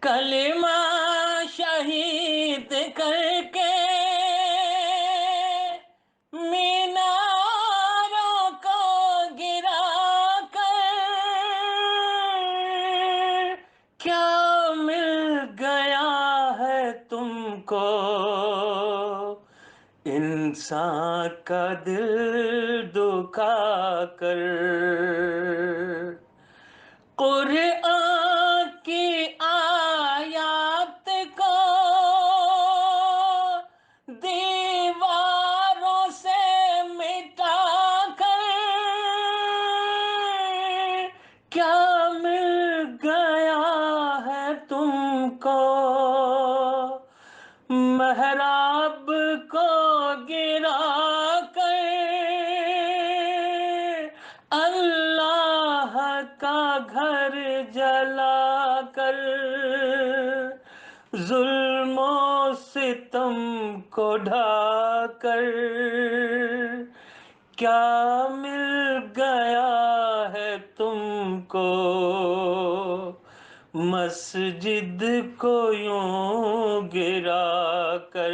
کلمہ شہید کر کے میناروں کو گرا کر کیا مل گیا ہے تم کو انسان کا دل دکھا کر قرآن کی آیات کو دیواروں سے مٹا کر کیا مل گیا ہے تم کو محراب کو گرا کر اللہ کا گھر جلا کر ظلم و ستم کو ڈھا کر کیا مل گیا ہے تم کو مسجد کو یوں گرا کر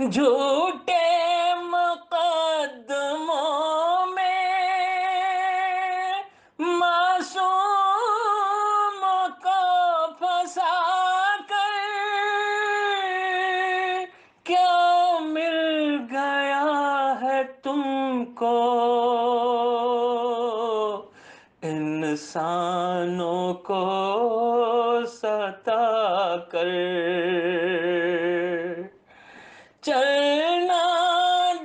جھوٹے مقدموں میں معصوموں کو پھنسا کر کیا مل گیا ہے تم کو انسانوں کو ستا کر چلنا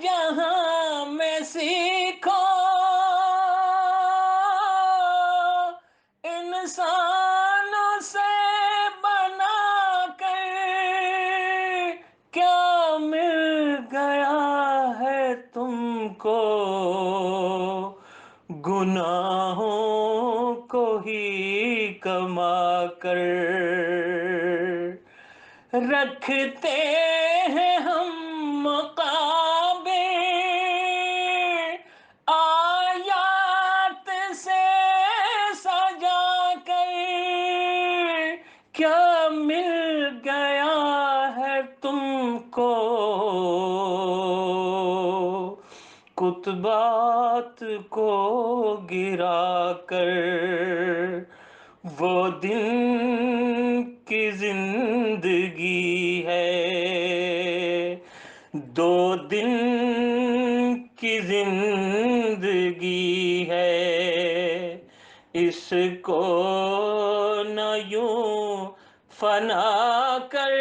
جہاں میں سیکھو انسانوں سے بنا کر کیا مل گیا ہے تم کو گناہوں کو ہی کما کر رکھتے ہیں ہم مقابر آیات سے سجا کر کیا مل گیا ہے تم کو کتبات کو گرا کر وہ دن کی زندگی ہے دو دن کی زندگی ہے اس کو نہ یوں فنا کر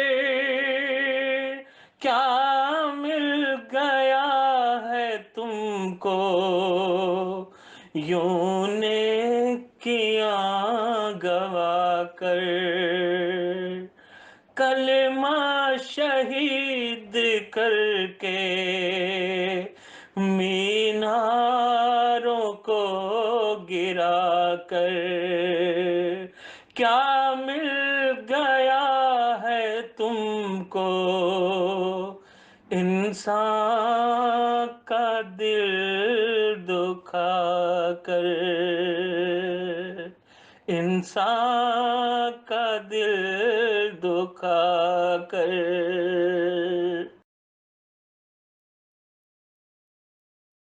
کیا مل گیا ہے تم کو یوں نیکیاں گوا کر کلمہ شہید کر کے میناروں کو گرا کر کیا مل گیا ہے تم کو انسان کا دل دکھا کر انسان کا دل دکھا کر